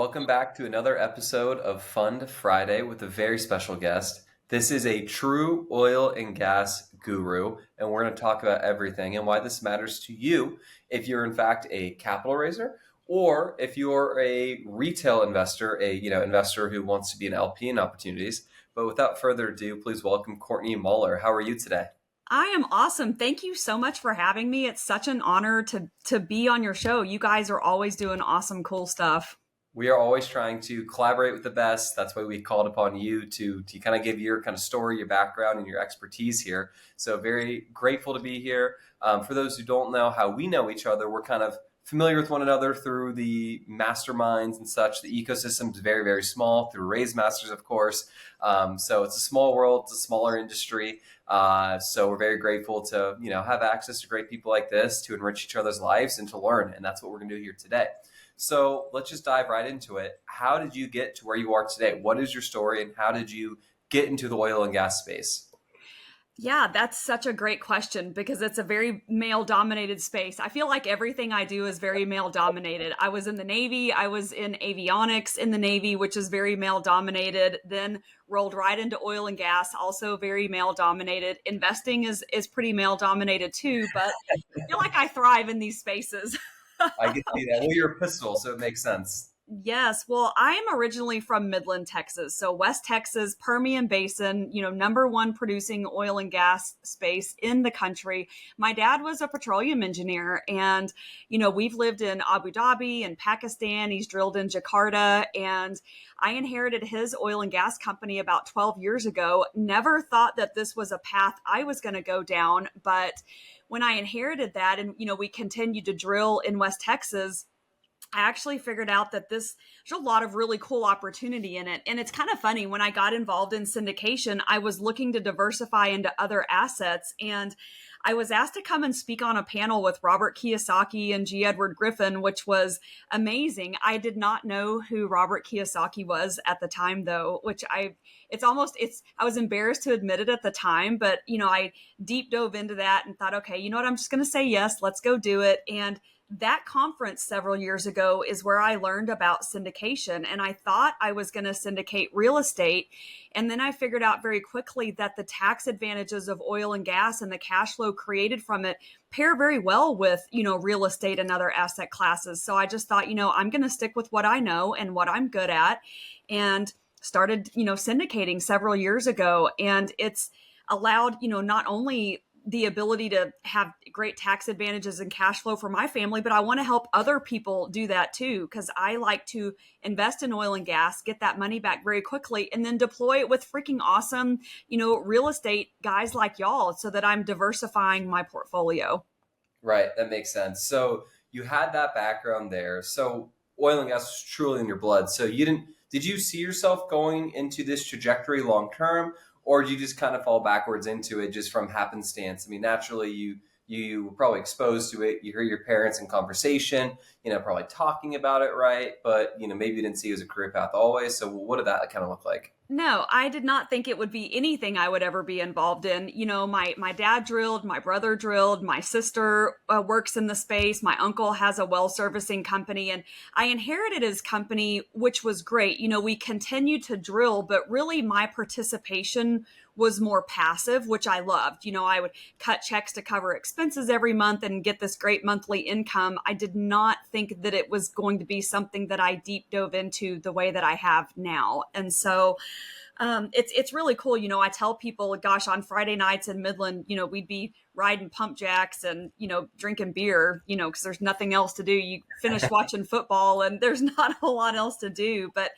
Welcome back to another episode of Fund Friday with a very special guest. This is a true oil and gas guru, and we're going to talk about everything and why this matters to you if you're in fact a capital raiser or if you're a retail investor, a investor who wants to be an LP in opportunities. But without further ado, please welcome Courtney Moeller. How are you today? I am awesome. Thank you so much for having me. It's such an honor to be on your show. You guys are always doing awesome, cool stuff. We are always trying to collaborate with the best. That's why we called upon you to kind of give your kind of story, your background, and your expertise here. So very grateful to be here. For those who don't know how we know each other, we're kind of familiar with one another through the masterminds and such. The ecosystem is very, very small through Raise Masters, of course. So it's a small world, it's a smaller industry. So we're very grateful to have access to great people like this to enrich each other's lives and to learn. And that's what we're going to do here today. So let's just dive right into it. How did you get to where you are today? What is your story and how did you get into the oil and gas space? Yeah, that's such a great question because it's a very male dominated space. I feel like everything I do is very male dominated. I was in the Navy, I was in avionics in the Navy, which is very male dominated, then rolled right into oil and gas, also very male dominated. Investing is pretty male dominated too, but I feel like I thrive in these spaces. I can see that. Well, you're a pistol, so it makes sense. Yes. Well, I am originally from Midland, Texas. So West Texas, Permian Basin, number one producing oil and gas space in the country. My dad was a petroleum engineer and, we've lived in Abu Dhabi and Pakistan. He's drilled in Jakarta and I inherited his oil and gas company about 12 years ago. Never thought that this was a path I was going to go down. But when I inherited that and, we continued to drill in West Texas, I actually figured out that there's a lot of really cool opportunity in it. And it's kind of funny, when I got involved in syndication, I was looking to diversify into other assets. And I was asked to come and speak on a panel with Robert Kiyosaki and G. Edward Griffin, which was amazing. I did not know who Robert Kiyosaki was at the time, though, which I was embarrassed to admit it at the time, but, I deep dove into that and thought, okay, you know what? I'm just going to say yes, let's go do it. And that conference several years ago is where I learned about syndication. And I thought I was going to syndicate real estate. And then I figured out very quickly that the tax advantages of oil and gas and the cash flow created from it pair very well with, real estate and other asset classes. So I just thought, I'm going to stick with what I know and what I'm good at, and started, syndicating several years ago. And it's allowed, not only the ability to have great tax advantages and cash flow for my family, but I want to help other people do that too, because I like to invest in oil and gas, get that money back very quickly, and then deploy it with freaking awesome, real estate guys like y'all, so that I'm diversifying my portfolio. Right, that makes sense. So you had that background there. So oil and gas was truly in your blood. So did you see yourself going into this trajectory long term, or did you just kind of fall backwards into it just from happenstance? I mean, naturally you were probably exposed to it. You hear your parents in conversation, probably talking about it, right? But maybe you didn't see it as a career path always. So what did that kind of look like? No, I did not think it would be anything I would ever be involved in. My dad drilled, my brother drilled, my sister works in the space, my uncle has a well servicing company, and I inherited his company, which was great. We continued to drill, but really my participation was more passive, which I loved. I would cut checks to cover expenses every month and get this great monthly income. I did not think that it was going to be something that I deep dove into the way that I have now. And so it's really cool. I tell people, gosh, on Friday nights in Midland, we'd be riding pump jacks and, drinking beer, because there's nothing else to do. You finish watching football and there's not a whole lot else to do, but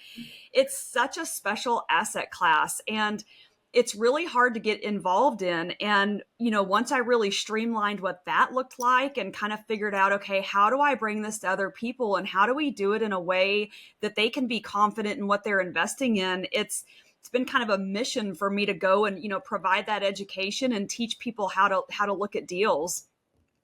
it's such a special asset class. And it's really hard to get involved in. And, once I really streamlined what that looked like and kind of figured out, okay, how do I bring this to other people and how do we do it in a way that they can be confident in what they're investing in? It's been kind of a mission for me to go and, provide that education and teach people how to look at deals.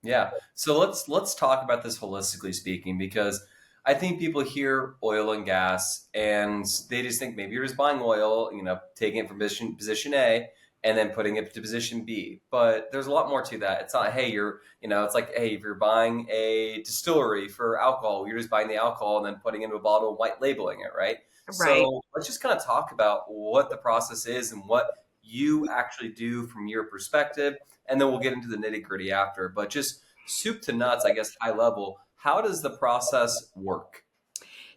Yeah. So let's talk about this holistically speaking, because I think people hear oil and gas and they just think maybe you're just buying oil, taking it from position A, and then putting it to position B. But there's a lot more to that. It's not, hey, it's like, hey, if you're buying a distillery for alcohol, you're just buying the alcohol and then putting it into a bottle and white labeling it, right? Right. So let's just kind of talk about what the process is and what you actually do from your perspective, and then we'll get into the nitty gritty after. But just soup to nuts, I guess, high level, how does the process work?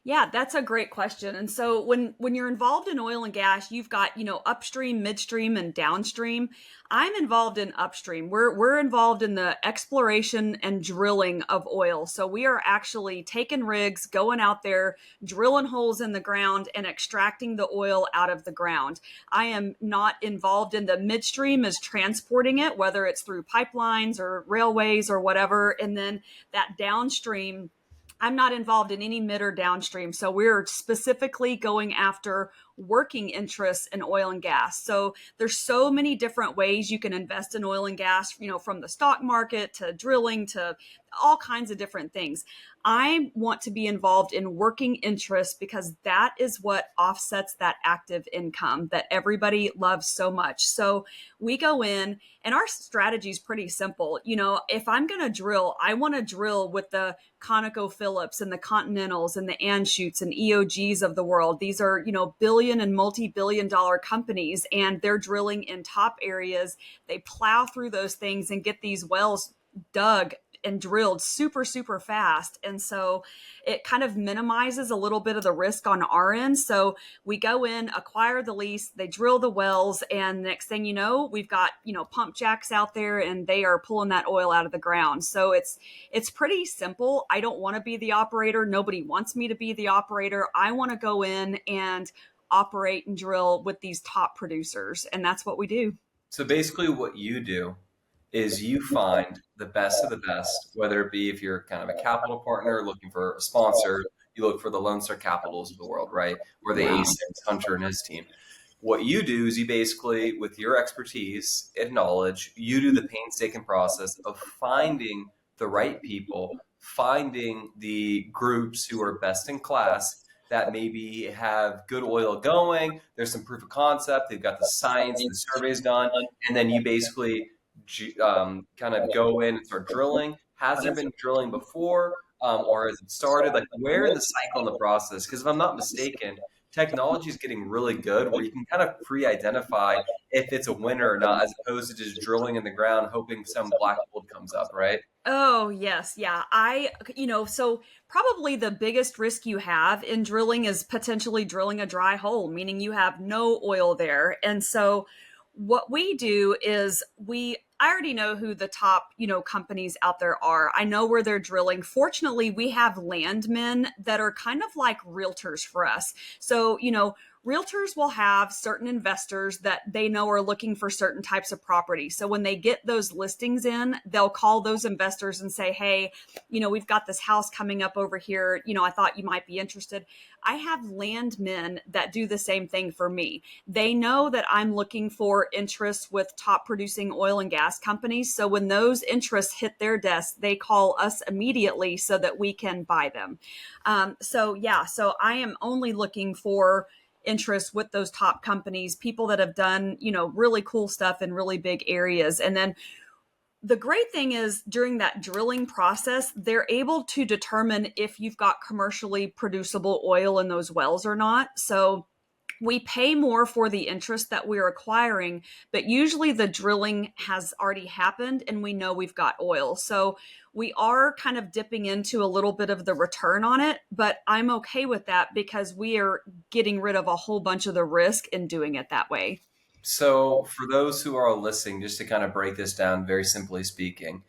Yeah, that's a great question. And so when you're involved in oil and gas, you've got, upstream, midstream, and downstream. I'm involved in upstream. We're involved in the exploration and drilling of oil. So we are actually taking rigs, going out there, drilling holes in the ground and extracting the oil out of the ground. I am not involved in the midstream as transporting it, whether it's through pipelines or railways or whatever. And then that downstream, I'm not involved in any mid or downstream. So we're specifically going after working interests in oil and gas. So there's so many different ways you can invest in oil and gas, from the stock market to drilling to all kinds of different things. I want to be involved in working interests because that is what offsets that active income that everybody loves so much. So we go in and our strategy is pretty simple. If I'm going to drill, I want to drill with the ConocoPhillips and the Continentals and the Anschutz and EOGs of the world. These are, billion and multi-billion dollar companies, and they're drilling in top areas. They plow through those things and get these wells dug and drilled super, super fast. And so it kind of minimizes a little bit of the risk on our end. So we go in, acquire the lease, they drill the wells, and next thing you know, we've got, pump jacks out there and they are pulling that oil out of the ground. So it's pretty simple. I don't want to be the operator. Nobody wants me to be the operator. I want to go in and operate and drill with these top producers. And that's what we do. So basically, what you do is you find the best of the best, whether it be if you're kind of a capital partner looking for a sponsor, you look for the Lone Star Capitals of the world, right? Or the Yeah. A6 Hunter and his team. What you do is you basically, with your expertise and knowledge, you do the painstaking process of finding the right people, finding the groups who are best in class that maybe have good oil going. There's some proof of concept. They've got the science, the surveys done, and then you basically kind of go in and start drilling. Has there been drilling before, or has it started? Like, where in the cycle in the process? Because if I'm not mistaken, technology is getting really good where you can kind of pre-identify if it's a winner or not, as opposed to just drilling in the ground hoping some black gold comes up, right? Oh, yes. Yeah. So probably the biggest risk you have in drilling is potentially drilling a dry hole, meaning you have no oil there. And so what we do is I already know who the top, companies out there are. I know where they're drilling. Fortunately, we have landmen that are kind of like realtors for us. So, realtors will have certain investors that they know are looking for certain types of property. So when they get those listings in, they'll call those investors and say, hey, we've got this house coming up over here. I thought you might be interested. I have landmen that do the same thing for me. They know that I'm looking for interests with top producing oil and gas companies. So when those interests hit their desk, they call us immediately so that we can buy them. So I am only looking for interest with those top companies, people that have done, really cool stuff in really big areas. And then the great thing is during that drilling process, they're able to determine if you've got commercially producible oil in those wells or not. So we pay more for the interest that we're acquiring, but usually the drilling has already happened and we know we've got oil. So we are kind of dipping into a little bit of the return on it, but I'm okay with that because we are getting rid of a whole bunch of the risk in doing it that way. So, for those who are listening, just to kind of break this down, very simply speaking,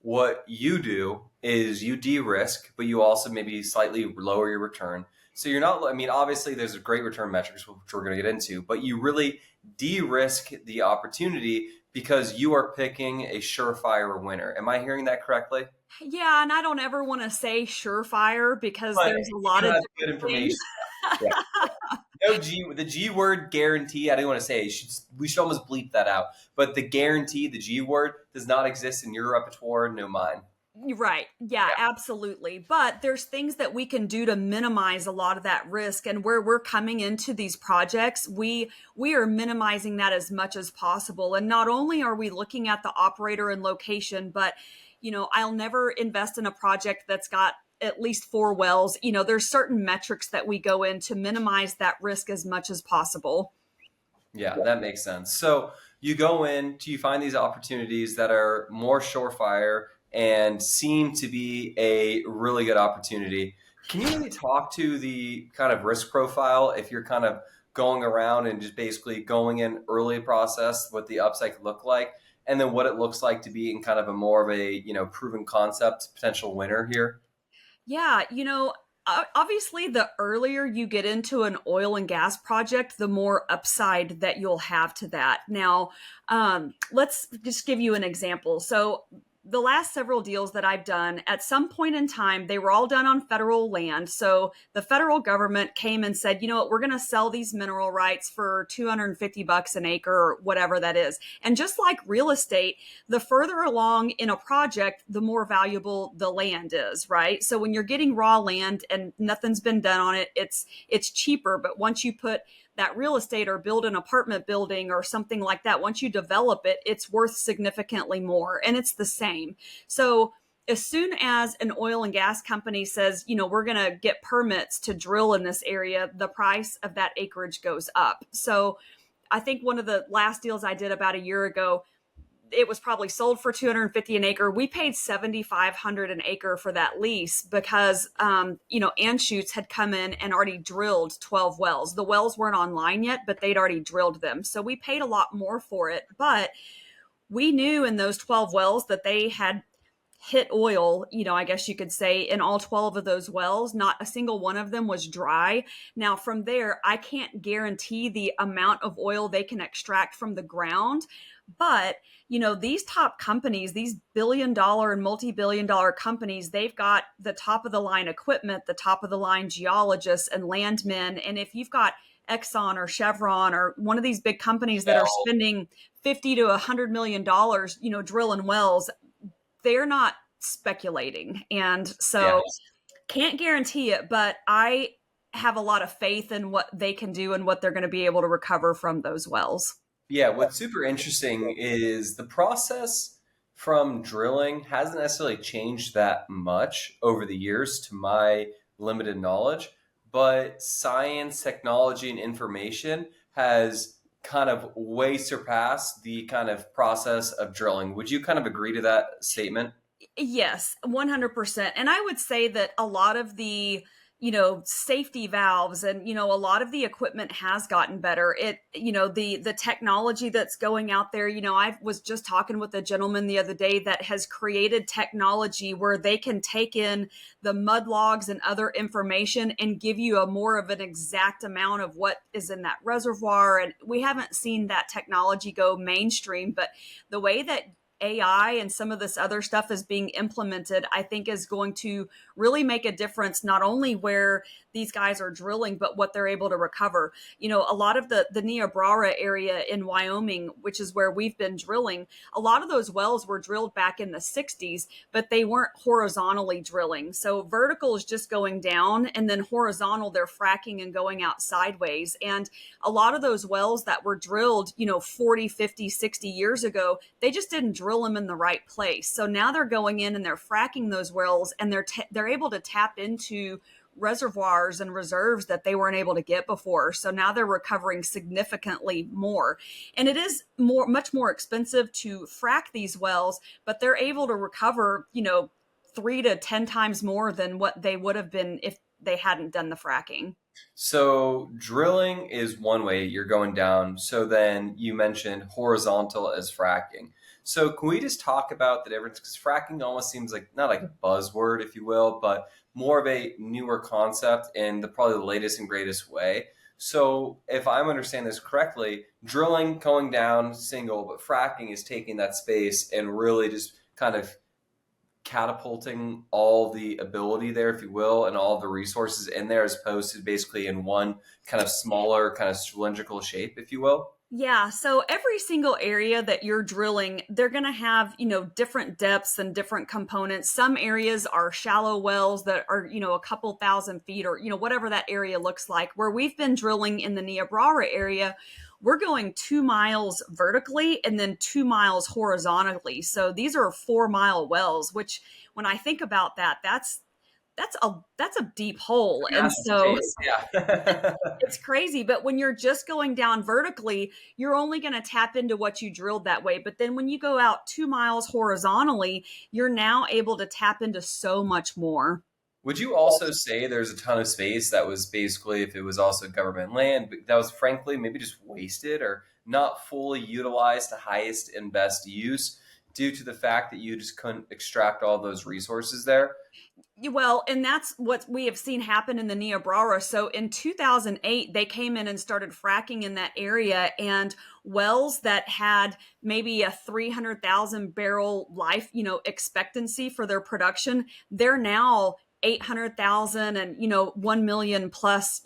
what you do is you de-risk, but you also maybe slightly lower your return. So you're not, I mean, obviously there's a great return metrics, which we're going to get into, but you really de-risk the opportunity because you are picking a surefire winner. Am I hearing that correctly? Yeah, and I don't ever want to say surefire because But there's a lot you of have good different things. information. Yeah. No the G word guarantee. I didn't want to say it. We should almost bleep that out. But the guarantee, the G word, does not exist in your repertoire, no mine. Right. Yeah, Yeah. absolutely. But there's things that we can do to minimize a lot of that risk. And where we're coming into these projects, we are minimizing that as much as possible. And not only are we looking at the operator and location, but I'll never invest in a project that's got at least 4 wells. There's certain metrics that we go in to minimize that risk as much as possible. Yeah, that makes sense. So you go in, do you find these opportunities that are more surefire and seem to be a really good opportunity? Can you maybe talk to the kind of risk profile if you're kind of going around and just basically going in early process, what the upside could look like, and then what it looks like to be in kind of a more of a, proven concept potential winner here? Yeah, obviously, the earlier you get into an oil and gas project, the more upside that you'll have to that. Now, let's just give you an example. So, the last several deals that I've done, at some point in time, they were all done on federal land. So the federal government came and said, you know what, we're going to sell these mineral rights for $250 an acre or whatever that is. And just like real estate, the further along in a project, the more valuable the land is, right? So when you're getting raw land and nothing's been done on it, it's cheaper. But once you put that real estate or build an apartment building or something like that, once you develop it, it's worth significantly more. And it's the same. So as soon as an oil and gas company says, we're going to get permits to drill in this area, the price of that acreage goes up. So I think one of the last deals I did about a year ago, it was probably sold for 250 an acre. We paid 7,500 an acre for that lease because Anschutz had come in and already drilled 12 wells. The wells weren't online yet, but they'd already drilled them. So we paid a lot more for it. But we knew in those 12 wells that they had hit oil, I guess you could say, in all 12 of those wells. Not a single one of them was dry. Now, from there, I can't guarantee the amount of oil they can extract from the ground. But, these top companies, these billion-dollar and multi-billion-dollar companies, they've got the top of the line equipment, the top of the line geologists and landmen. And if you've got Exxon or Chevron or one of these big companies that are spending 50 to $100 million, drilling wells, they're not speculating. And Yeah. so can't guarantee it, but I have a lot of faith in what they can do and what they're going to be able to recover from those wells. Yeah, what's super interesting is the process from drilling hasn't necessarily changed that much over the years, to my limited knowledge, but science, technology, and information has kind of way surpassed the kind of process of drilling. Would you kind of agree to that statement? Yes, 100%. And I would say that a lot of the safety valves and a lot of the equipment has gotten better. The technology that's going out there, I was just talking with a gentleman the other day that has created technology where they can take in the mud logs and other information and give you a more of an exact amount of what is in that reservoir. And we haven't seen that technology go mainstream, but the way that AI and some of this other stuff is being implemented, I think is going to really make a difference, not only where these guys are drilling, but what they're able to recover. A lot of the Niobrara area in Wyoming, which is where we've been drilling, a lot of those wells were drilled back in the 60s, but they weren't horizontally drilling. So vertical is just going down, and then horizontal, they're fracking and going out sideways. And a lot of those wells that were drilled, 40, 50, 60 years ago, they just didn't drill them in the right place. So now they're going in and they're fracking those wells, and they're able to tap into reservoirs and reserves that they weren't able to get before. So now they're recovering significantly more. And it is much more expensive to frack these wells, but they're able to recover, 3 to 10 times more than what they would have been if they hadn't done the fracking. So drilling is one way you're going down. So then you mentioned horizontal as fracking. So can we just talk about the difference? Because fracking almost seems like not like a buzzword, if you will, but more of a newer concept in probably the latest and greatest way. So if I'm understanding this correctly, drilling going down single, but fracking is taking that space and really just kind of catapulting all the ability there, if you will, and all the resources in there, as opposed to basically in one kind of smaller, kind of cylindrical shape, if you will. Yeah, so every single area that you're drilling, they're going to have, different depths and different components. Some areas are shallow wells that are, a couple thousand feet or, whatever that area looks like. Where we've been drilling in the Niobrara area, we're going 2 miles vertically and then 2 miles horizontally. So these are 4 mile wells, which when I think about that, that's a deep hole. And Massive so space. Yeah. it's crazy, but when you're just going down vertically, you're only going to tap into what you drilled that way. But then when you go out 2 miles horizontally, you're now able to tap into so much more. Would you also say there's a ton of space that was basically, if it was also government land, but that was frankly maybe just wasted or not fully utilized to highest and best use due to the fact that you just couldn't extract all those resources there? Well, and that's what we have seen happen in the Niobrara. So in 2008, they came in and started fracking in that area, and wells that had maybe a 300,000 barrel life, expectancy for their production, they're now 800,000 and, 1 million plus,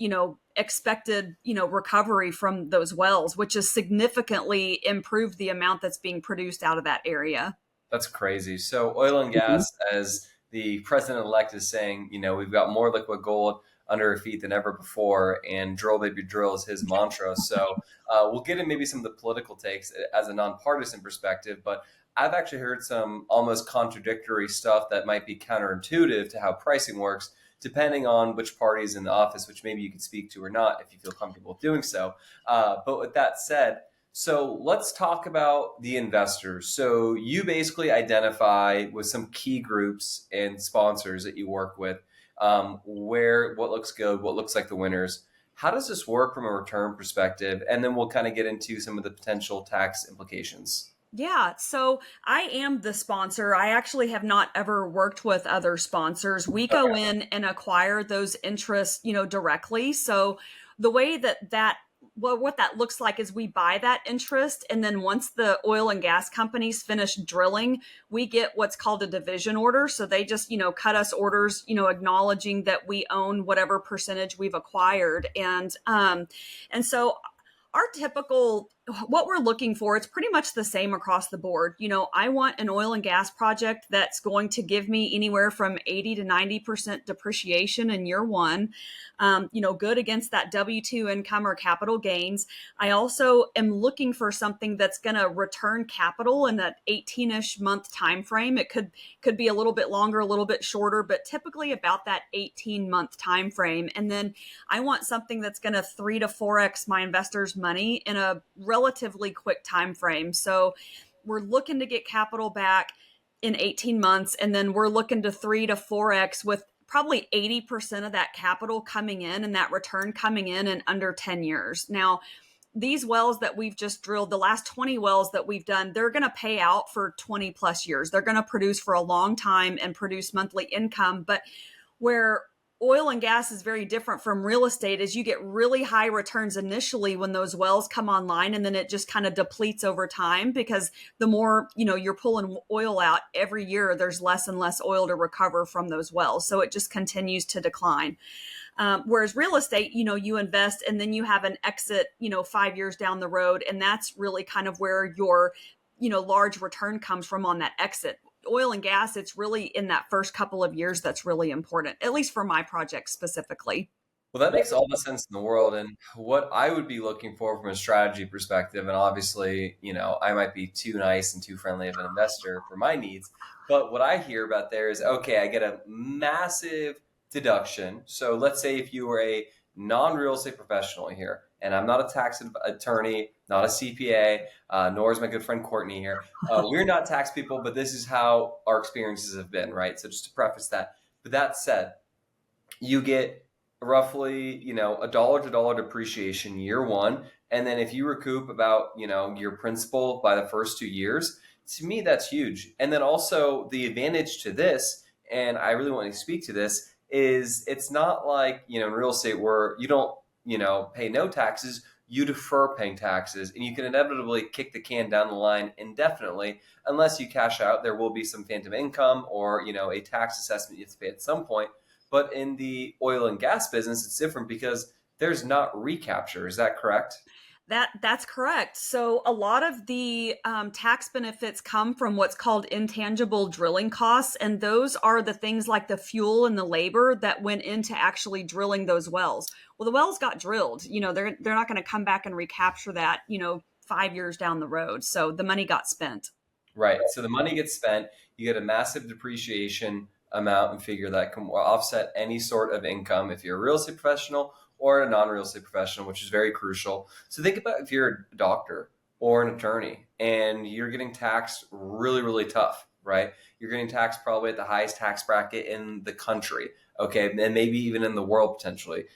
expected, recovery from those wells, which has significantly improved the amount that's being produced out of that area. That's crazy. So oil and gas, as the president-elect is saying, we've got more liquid gold under our feet than ever before, and drill baby drill is his mantra. So we'll get in maybe some of the political takes as a nonpartisan perspective, but I've actually heard some almost contradictory stuff that might be counterintuitive to how pricing works, depending on which party is in the office, which maybe you can speak to or not if you feel comfortable doing so. But with that said, so let's talk about the investors. So you basically identify with some key groups and sponsors that you work with, where what looks good, what looks like the winners. How does this work from a return perspective? And then we'll kind of get into some of the potential tax implications. Yeah, so I am the sponsor. I actually have not ever worked with other sponsors. We go Okay. in and acquire those interests, directly. So the way that well, what that looks like is we buy that interest, and then once the oil and gas companies finish drilling, we get what's called a division order. So they just, cut us orders, acknowledging that we own whatever percentage we've acquired, and so our typical what we're looking for, it's pretty much the same across the board. I want an oil and gas project that's going to give me anywhere from 80 to 90% depreciation in year one, good against that W-2 income or capital gains. I also am looking for something that's going to return capital in that 18-ish month time frame. It could be a little bit longer, a little bit shorter, but typically about that 18-month time frame. And then I want something that's going to 3 to 4x my investors' money in a relatively quick time frame. So we're looking to get capital back in 18 months, and then we're looking to 3 to 4x with probably 80% of that capital coming in and that return coming in under 10 years. Now, these wells that we've just drilled, the last 20 wells that we've done, they're going to pay out for 20 plus years. They're going to produce for a long time and produce monthly income. But where oil and gas is very different from real estate is you get really high returns initially when those wells come online, and then it just kind of depletes over time because the more you're pulling oil out every year, there's less and less oil to recover from those wells, so it just continues to decline. Whereas real estate, you invest and then you have an exit 5 years down the road, and that's really kind of where your large return comes from on that exit. Oil and gas, it's really in that first couple of years that's really important, at least for my project specifically. Well, that makes all the sense in the world. And what I would be looking for from a strategy perspective, and obviously, I might be too nice and too friendly of an investor for my needs. But what I hear about there is, okay, I get a massive deduction. So let's say if you were a non-real estate professional here, and I'm not a tax attorney, not a CPA, nor is my good friend Courtney here. We're not tax people, but this is how our experiences have been, right? So just to preface that. But that said, you get roughly, a dollar to dollar depreciation year one. And then if you recoup about, your principal by the first 2 years, to me, that's huge. And then also the advantage to this, and I really want to speak to this, is it's not like, in real estate where you don't, pay no taxes, you defer paying taxes, and you can inevitably kick the can down the line indefinitely unless you cash out. There will be some phantom income or, a tax assessment you have to pay at some point. But in the oil and gas business, it's different because there's not recapture. Is that correct? That's correct. So a lot of the tax benefits come from what's called intangible drilling costs, and those are the things like the fuel and the labor that went into actually drilling those wells. Well, the wells got drilled. They're not going to come back and recapture that. 5 years down the road. So the money got spent. Right. So the money gets spent, you get a massive depreciation amount and figure that can offset any sort of income if you're a real estate professional or a non-real estate professional, which is very crucial. So think about if you're a doctor or an attorney and you're getting taxed really, really tough, right? You're getting taxed probably at the highest tax bracket in the country, okay, and maybe even in the world potentially.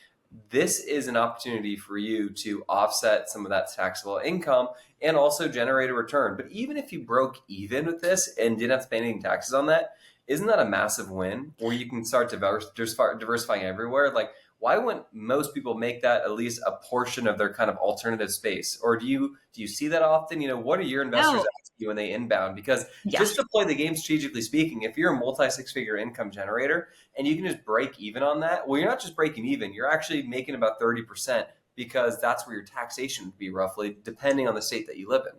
This is an opportunity for you to offset some of that taxable income and also generate a return. But even if you broke even with this and didn't have to pay any taxes on that, isn't that a massive win where you can start diversifying everywhere? Like, why wouldn't most people make that at least a portion of their kind of alternative space? Or do you see that often? What are your investors No, asking you when they inbound? Because yeah. just to play the game strategically speaking, if you're a multi six figure income generator and you can just break even on that, well, you're not just breaking even, you're actually making about 30% because that's where your taxation would be roughly, depending on the state that you live in.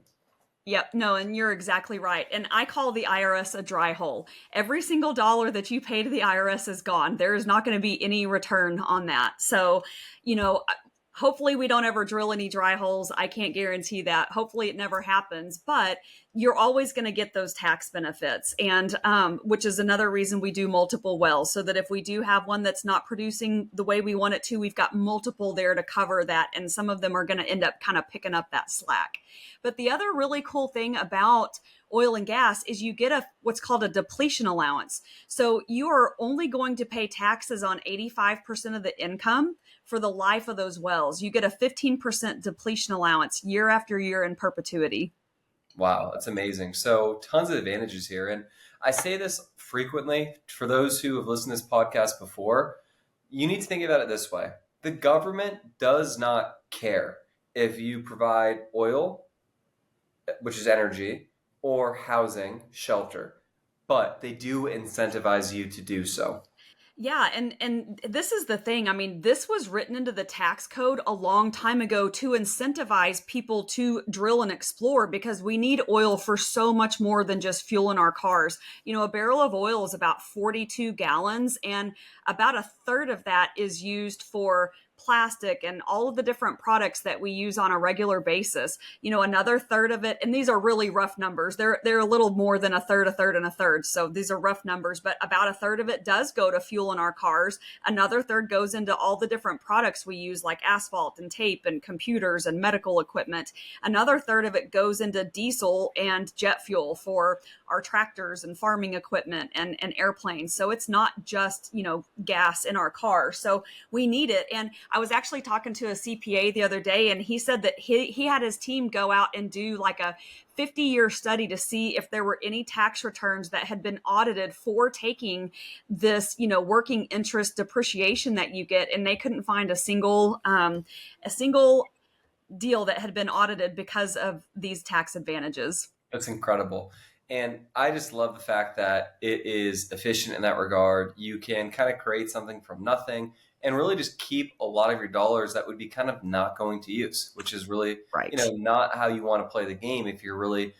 Yep, no, and you're exactly right. And I call the IRS a dry hole. Every single dollar that you pay to the IRS is gone. There is not going to be any return on that. So, you know, hopefully we don't ever drill any dry holes. I can't guarantee that. Hopefully it never happens, but you're always going to get those tax benefits. And which is another reason we do multiple wells, so that if we do have one that's not producing the way we want it to, we've got multiple there to cover that. And some of them are going to end up kind of picking up that slack. But the other really cool thing about oil and gas is you get what's called a depletion allowance. So you are only going to pay taxes on 85% of the income for the life of those wells. You get a 15% depletion allowance year after year in perpetuity. Wow, that's amazing. So, tons of advantages here. And I say this frequently for those who have listened to this podcast before. You need to think about it this way: the government does not care if you provide oil, which is energy, or housing, shelter, but they do incentivize you to do so. Yeah, and this is the thing. I mean, this was written into the tax code a long time ago to incentivize people to drill and explore, because we need oil for so much more than just fuel in our cars. A barrel of oil is about 42 gallons, and about a third of that is used for plastic and all of the different products that we use on a regular basis. Another third of it, and these are really rough numbers. They're a little more than a third, and a third. So these are rough numbers, but about a third of it does go to fuel in our cars. Another third goes into all the different products we use, like asphalt and tape and computers and medical equipment. Another third of it goes into diesel and jet fuel for our tractors and farming equipment and airplanes. So it's not just, gas in our car. So we need it. And I was actually talking to a CPA the other day, and he said that he had his team go out and do like a 50-year study to see if there were any tax returns that had been audited for taking this, working interest depreciation that you get, and they couldn't find a single deal that had been audited because of these tax advantages. That's incredible. And I just love the fact that it is efficient in that regard. You can kind of create something from nothing and really just keep a lot of your dollars that would be kind of not going to use, which is really, Right. not how you want to play the game if you're really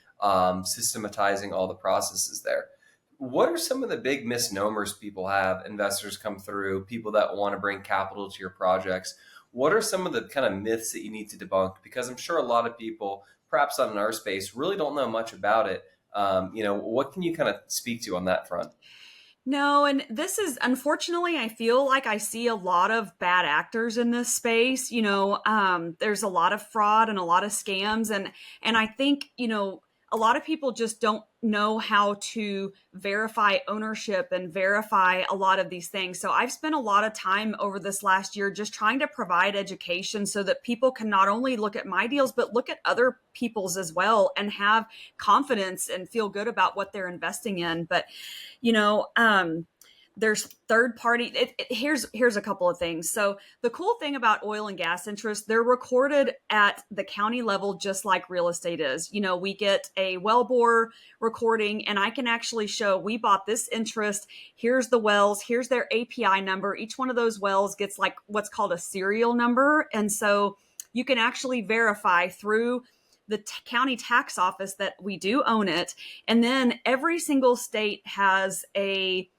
systematizing all the processes there. What are some of the big misnomers people have, investors come through, people that want to bring capital to your projects? What are some of the kind of myths that you need to debunk? Because I'm sure a lot of people, perhaps not in our space, really don't know much about it. What can you kind of speak to on that front? No, and this is, unfortunately, I feel like I see a lot of bad actors in this space. There's a lot of fraud and a lot of scams, and I think, a lot of people just don't know how to verify ownership and verify a lot of these things. So I've spent a lot of time over this last year just trying to provide education so that people can not only look at my deals, but look at other people's as well and have confidence and feel good about what they're investing in. But, you know, there's third party. Here's a couple of things. So the cool thing about oil and gas interests, they're recorded at the county level, just like real estate is. We get a well bore recording, and I can actually show we bought this interest. Here's the wells. Here's their API number. Each one of those wells gets like what's called a serial number. And so you can actually verify through the county tax office that we do own it. And then every single state has a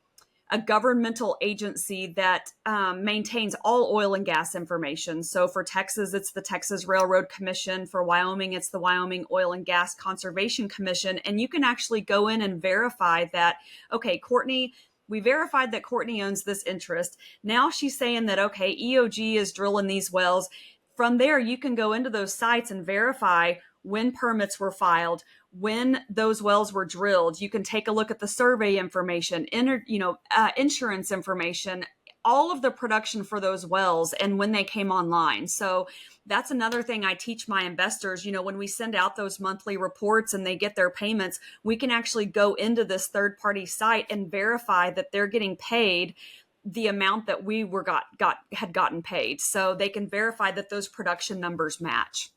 governmental agency that maintains all oil and gas information. So for Texas, it's the Texas Railroad Commission. For Wyoming, it's the Wyoming Oil and Gas Conservation Commission. And you can actually go in and verify that, okay, Courtney, we verified that Courtney owns this interest. Now she's saying that, okay, EOG is drilling these wells. From there, you can go into those sites and verify when permits were filed, when those wells were drilled. You can take a look at the survey information, insurance information, all of the production for those wells and when they came online. So that's another thing I teach my investors. When we send out those monthly reports and they get their payments, we can actually go into this third-party site and verify that they're getting paid the amount that we had gotten paid. So they can verify that those production numbers match.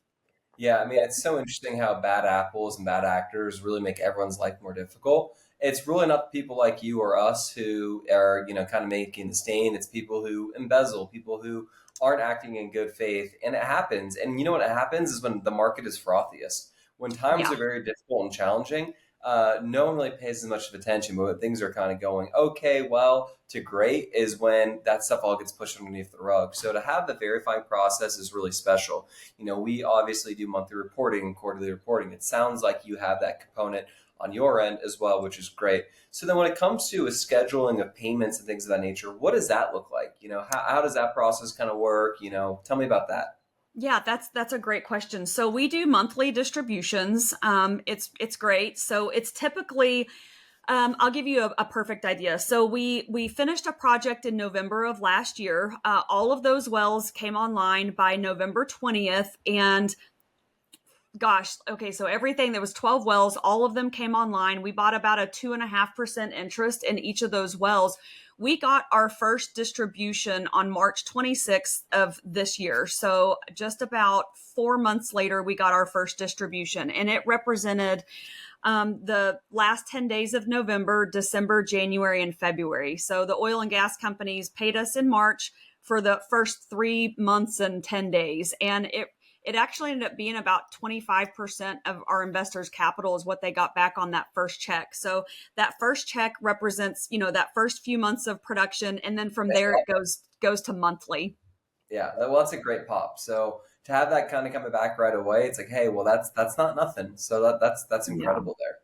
Yeah, I mean, it's so interesting how bad apples and bad actors really make everyone's life more difficult. It's really not people like you or us who are, kind of making the stain. It's people who embezzle, people who aren't acting in good faith. And it happens. And you know what happens is when the market is frothiest, when times Yeah. are very difficult and challenging, no one really pays as much of attention. But when things are kind of going okay, well, to great is when that stuff all gets pushed underneath the rug. So to have the verifying process is really special. We obviously do monthly reporting and quarterly reporting. It sounds like you have that component on your end as well, which is great. So then when it comes to a scheduling of payments and things of that nature, what does that look like? How does that process kind of work? Tell me about that. Yeah, that's a great question. So we do monthly distributions. It's great. So it's typically, I'll give you a perfect idea. So we finished a project in November of last year. All of those wells came online by November 20th, and gosh, okay, so everything, there was 12 wells, all of them came online. We bought about a 2.5% interest in each of those wells. We got our first distribution on March 26th of this year. So just about 4 months later, we got our first distribution, and it represented the last 10 days of November, December, January, and February. So the oil and gas companies paid us in March for the first 3 months and 10 days. And it actually ended up being about 25% of our investors' capital is what they got back on that first check. So that first check represents, that first few months of production. And then from there, it goes to monthly. Yeah, well, that's a great pop. So to have that kind of coming back right away, it's like, hey, well, that's not nothing. So that's Yeah. incredible there.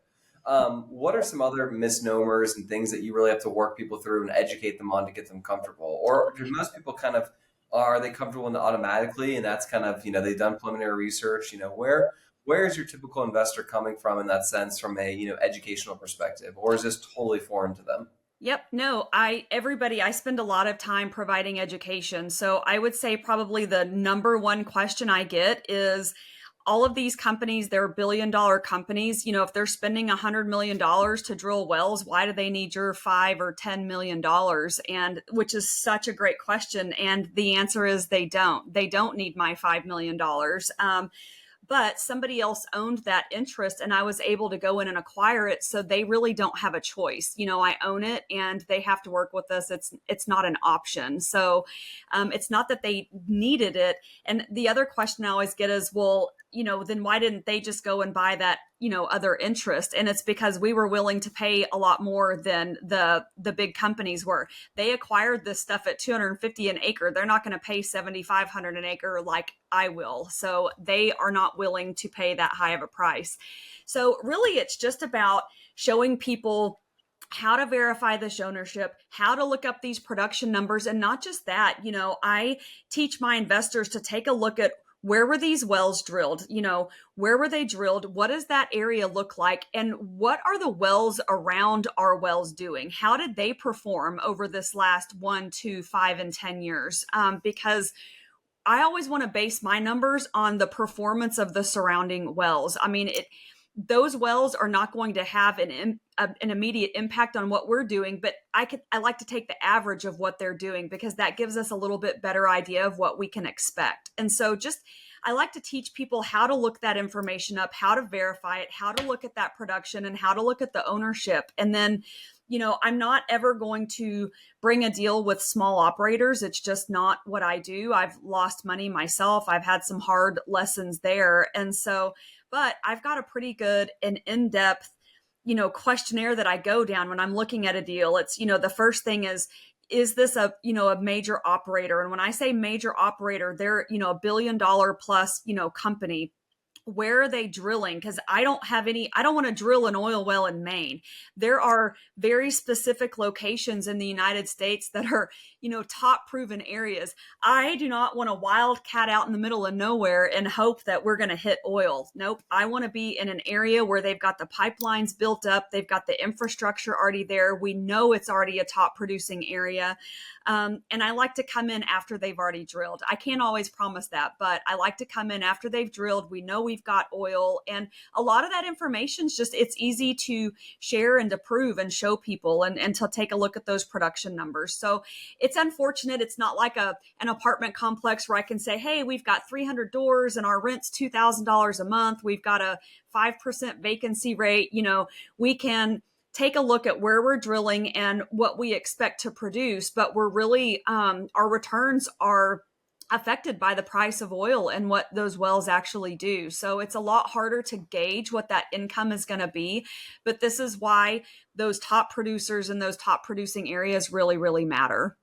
What are some other misnomers and things that you really have to work people through and educate them on to get them comfortable? Or do most people kind of are they comfortable in the automatically, and that's kind of they've done preliminary research? Where is your typical investor coming from in that sense, from a educational perspective, or is this totally foreign to them? Yep. No, I spend a lot of time providing education. So I would say probably the number one question I get is all of these companies, they're $1 billion companies. If they're spending $100 million to drill wells, why do they need your $5 or $10 million? And which is such a great question. And the answer is they don't. They don't need my $5 million. But somebody else owned that interest and I was able to go in and acquire it. So they really don't have a choice. I own it and they have to work with us. It's not an option. So it's not that they needed it. And the other question I always get is, well, then why didn't they just go and buy that, other interest? And it's because we were willing to pay a lot more than the big companies were. They acquired this stuff at $250 an acre. They're not going to pay $7,500 an acre like I will. So they are not willing to pay that high of a price. So really, it's just about showing people how to verify this ownership, how to look up these production numbers. And not just that, I teach my investors to take a look at where were these wells drilled? Where were they drilled? What does that area look like? And what are the wells around our wells doing? How did they perform over this last 1, 2, 5, and 10 years? Because I always want to base my numbers on the performance of the surrounding wells. I mean, those wells are not going to have an immediate impact on what we're doing, but I like to take the average of what they're doing because that gives us a little bit better idea of what we can expect. And so I like to teach people how to look that information up, how to verify it, how to look at that production, and how to look at the ownership. And then, I'm not ever going to bring a deal with small operators. It's just not what I do. I've lost money myself. I've had some hard lessons there. And so, but I've got a pretty good and in-depth, questionnaire that I go down when I'm looking at a deal. It's, the first thing is this a major operator? And when I say major operator, they're, $1 billion plus, company. Where are they drilling? Because I don't want to drill an oil well in Maine. There are very specific locations in the United States that are, top proven areas. I do not want to wildcat out in the middle of nowhere and hope that we're going to hit oil. Nope. I want to be in an area where they've got the pipelines built up. They've got the infrastructure already there. We know it's already a top producing area. And I like to come in after they've already drilled. I can't always promise that, but I like to come in after they've drilled. We know we've got oil, and a lot of that information is just, it's easy to share and to prove and show people, and to take a look at those production numbers. So it's unfortunate. It's not like an apartment complex where I can say, hey, we've got 300 doors and our rent's $2,000 a month. We've got a 5% vacancy rate. We can take a look at where we're drilling and what we expect to produce, but we're really, our returns are affected by the price of oil and what those wells actually do. So it's a lot harder to gauge what that income is going to be. But this is why those top producers in those top producing areas really, really matter.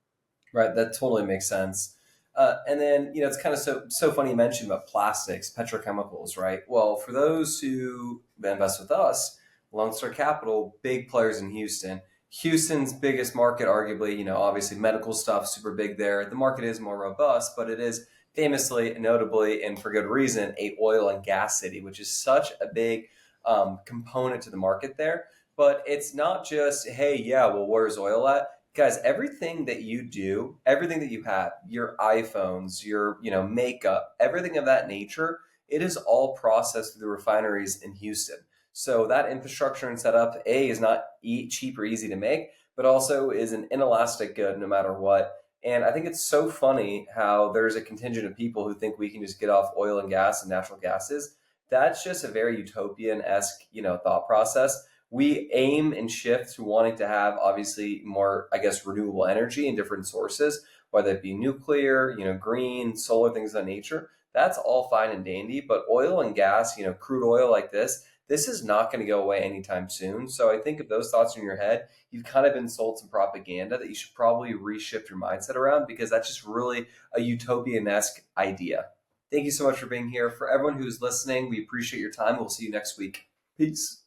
Right, that totally makes sense. And then, it's kind of so funny you mentioned about plastics, petrochemicals, right? Well, for those who invest with us, Lone Star Capital, big players in Houston. Houston's biggest market, arguably, obviously medical stuff, super big there. The market is more robust, but it is famously, notably, and for good reason, a oil and gas city, which is such a big component to the market there. But it's not just, hey, yeah, well, where's oil at? Guys, everything that you do, everything that you have, your iPhones, your makeup, everything of that nature, it is all processed through the refineries in Houston. So that infrastructure and setup, A, is not cheap or easy to make, but also is an inelastic good no matter what. And I think it's so funny how there's a contingent of people who think we can just get off oil and gas and natural gases. That's just a very utopian-esque, thought process. We aim and shift to wanting to have obviously more, I guess, renewable energy and different sources, whether it be nuclear, green, solar, things of that nature. That's all fine and dandy, but oil and gas, crude oil like this is not going to go away anytime soon. So I think if those thoughts are in your head, you've kind of been sold some propaganda that you should probably reshift your mindset around, because that's just really a utopian-esque idea. Thank you so much for being here. For everyone who's listening, we appreciate your time. We'll see you next week. Peace.